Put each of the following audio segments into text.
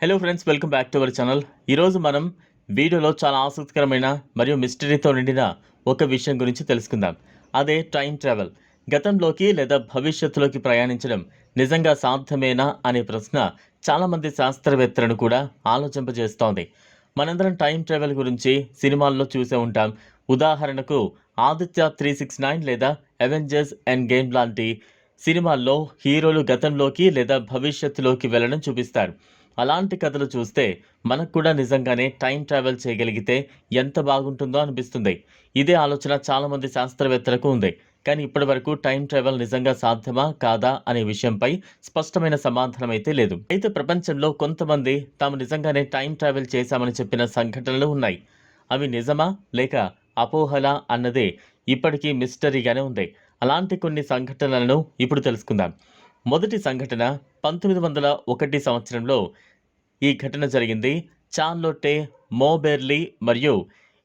Hello friends, welcome back to our channel. ఈరోజు మనం వీడియోలో చాలా ఆసక్తికరమైన మరియు మిస్టరీతో నిండిన ఒక విషయం గురించి తెలుసుకుందాం. అదే టైం ట్రావెల్. గతంలోకి లేదా భవిష్యత్తులోకి ప్రయాణించడం నిజంగా సాధ్యమేనా అనే ప్రశ్న చాలామంది శాస్త్రవేత్తలను కూడా ఆలోచింపజేస్తోంది. మనందరం టైం ట్రావెల్ గురించి సినిమాల్లో చూసే ఉంటాం. ఉదాహరణకు ఆదిత్య 369 లేదా అవెంజర్స్ ఎండ్ గేమ్ లాంటి సినిమాల్లో హీరోలు గతంలోకి లేదా భవిష్యత్తులోకి వెళ్ళడం చూపిస్తారు. అలాంటి కథలు చూస్తే మనకు కూడా నిజంగానే టైం ట్రావెల్ చేయగలిగితే ఎంత బాగుంటుందో అనిపిస్తుంది. ఇదే ఆలోచన చాలామంది శాస్త్రవేత్తలకు ఉంది. కానీ ఇప్పటివరకు టైం ట్రావెల్ నిజంగా సాధ్యమా కాదా అనే విషయంపై స్పష్టమైన సమాధానం అయితే లేదు. అయితే ప్రపంచంలో కొంతమంది తాము నిజంగానే టైం ట్రావెల్ చేశామని చెప్పిన సంఘటనలు ఉన్నాయి. అవి నిజమా లేక అపోహలా అన్నదే ఇప్పటికీ మిస్టరీగానే ఉంది. అలాంటి కొన్ని సంఘటనలను ఇప్పుడు తెలుసుకుందాం. మొదటి సంఘటన 1901 సంవత్సరంలో ఈ ఘటన జరిగింది. చార్లొట్టే మోబెర్లీ మరియు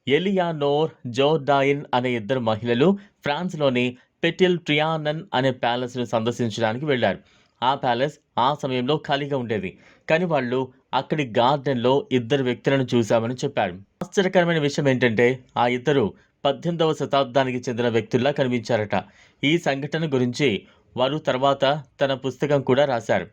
ఎలియానోర్ జోర్డాయిన్ అనే ఇద్దరు మహిళలు ఫ్రాన్స్లోని పెటిల్ ట్రియానన్ అనే ప్యాలెస్ను సందర్శించడానికి వెళ్లారు. ఆ ప్యాలెస్ ఆ సమయంలో ఖాళీగా ఉండేది. కానీ వాళ్ళు అక్కడి గార్డెన్లో ఇద్దరు వ్యక్తులను చూశామని చెప్పారు. ఆశ్చర్యకరమైన విషయం ఏంటంటే ఆ ఇద్దరు 18వ శతాబ్దానికి చెందిన వ్యక్తుల్లా కనిపించారట. ఈ సంఘటన గురించి వారు తర్వాత తన పుస్తకం కూడా రాశారు.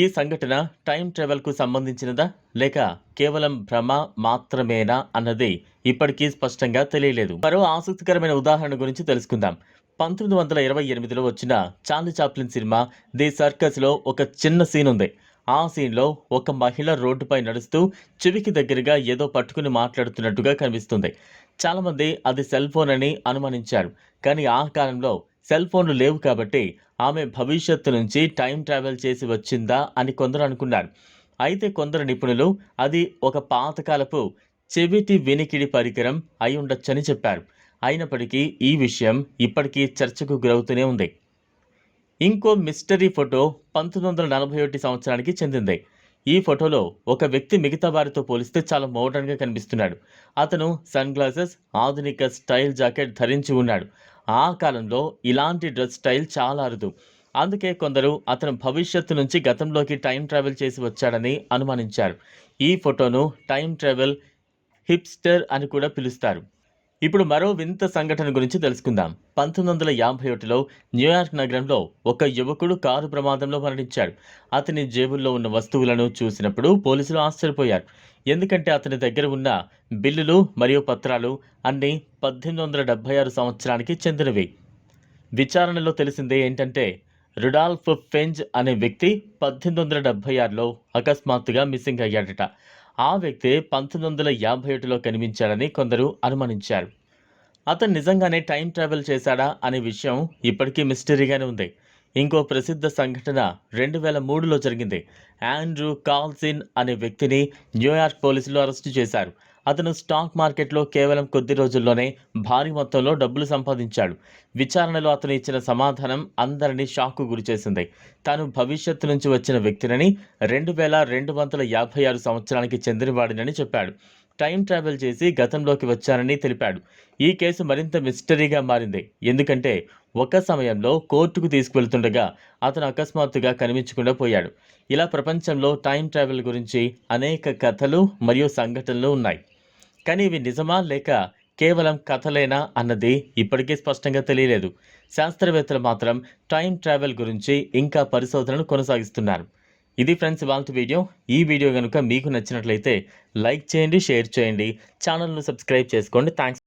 ఈ సంఘటన టైం ట్రావెల్కు సంబంధించినదా లేక కేవలం భ్రమ మాత్రమేనా అన్నది ఇప్పటికీ స్పష్టంగా తెలియలేదు. మరో ఆసక్తికరమైన ఉదాహరణ గురించి తెలుసుకుందాం. 1928లో వచ్చిన చార్లీ చాప్లిన్ సినిమా ది సర్కస్లో ఒక చిన్న సీన్ ఉంది. ఆ సీన్లో ఒక మహిళ రోడ్డుపై నడుస్తూ చెవికి దగ్గరగా ఏదో పట్టుకుని మాట్లాడుతున్నట్టుగా కనిపిస్తుంది. చాలామంది అది సెల్ ఫోన్ అని అనుమానించారు. కానీ ఆ కాలంలో సెల్ ఫోన్లు లేవు కాబట్టి ఆమె భవిష్యత్తు నుంచి టైం ట్రావెల్ చేసి వచ్చిందా అని కొందరు అనుకున్నారు. అయితే కొందరు నిపుణులు అది ఒక పాతకాలపు చెవిటి వినికిడి పరికరం అయి ఉండొచ్చని చెప్పారు. అయినప్పటికీ ఈ విషయం ఇప్పటికీ చర్చకు గురవుతూనే ఉంది. ఇంకో మిస్టరీ ఫోటో 1941 సంవత్సరానికి చెందింది. ఈ ఫోటోలో ఒక వ్యక్తి మిగతా వారితో పోలిస్తే చాలా మోడర్న్గా కనిపిస్తున్నాడు. అతను సన్ గ్లాసెస్, ఆధునిక స్టైల్ జాకెట్ ధరించి ఉన్నాడు. ఆ కాలంలో ఇలాంటి డ్రెస్ స్టైల్ చాలా అరుదు. అందుకే కొందరు అతను భవిష్యత్తు నుంచి గతంలోకి టైం ట్రావెల్ చేసి వచ్చాడని అనుమానించారు. ఈ ఫోటోను టైం ట్రావెల్ హిప్స్టర్ అని కూడా పిలుస్తారు. ఇప్పుడు మరో వింత సంఘటన గురించి తెలుసుకుందాం. 1951లో న్యూయార్క్ నగరంలో ఒక యువకుడు కారు ప్రమాదంలో మరణించాడు. అతని జేబుల్లో ఉన్న వస్తువులను చూసినప్పుడు పోలీసులు ఆశ్చర్యపోయారు. ఎందుకంటే అతని దగ్గర ఉన్న బిల్లులు మరియు పత్రాలు అన్నీ 1876 సంవత్సరానికి చెందినవి. విచారణలో తెలిసిందే ఏంటంటే రుడాల్ఫ్ ఫెంజ్ అనే వ్యక్తి 1876లో అకస్మాత్తుగా మిస్సింగ్ అయ్యాడట. ఆ వ్యక్తి 1951లో కనిపించాడని కొందరు అనుమానించారు. అతను నిజంగానే టైం ట్రావెల్ చేశాడా అనే విషయం ఇప్పటికీ మిస్టరీగానే ఉంది. ఇంకో ప్రసిద్ధ సంఘటన 2003లో జరిగింది. ఆండ్రూ కార్ల్సిన్ అనే వ్యక్తిని న్యూయార్క్ పోలీసులు అరెస్టు చేశారు. అతను స్టాక్ మార్కెట్లో కేవలం కొద్ది రోజుల్లోనే భారీ మొత్తంలో డబ్బులు సంపాదించాడు. విచారణలో అతను ఇచ్చిన సమాధానం అందరినీ షాక్కు గురిచేసింది. తాను భవిష్యత్తు నుంచి వచ్చిన వ్యక్తినని, 2256 సంవత్సరానికి చెందినవాడినని చెప్పాడు. టైం ట్రావెల్ చేసి గతంలోకి వచ్చానని తెలిపాడు. ఈ కేసు మరింత మిస్టరీగా మారింది. ఎందుకంటే ఒక సమయంలో కోర్టుకు తీసుకువెళ్తుండగా అతను అకస్మాత్తుగా కనిపించకుండా పోయాడు. ఇలా ప్రపంచంలో టైం ట్రావెల్ గురించి అనేక కథలు మరియు సంఘటనలు ఉన్నాయి. కానీ ఇవి నిజమా లేక కేవలం కథలేనా అన్నది ఇప్పటికీ స్పష్టంగా తెలియలేదు. శాస్త్రవేత్తలు మాత్రం టైం ట్రావెల్ గురించి ఇంకా పరిశోధనలు కొనసాగిస్తున్నారు. ఇది ఫ్రెండ్స్ ఇవాల్టి వీడియో. ఈ వీడియో కనుక మీకు నచ్చినట్లయితే లైక్ చేయండి, షేర్ చేయండి, ఛానల్ను సబ్స్క్రైబ్ చేసుకోండి. థ్యాంక్స్.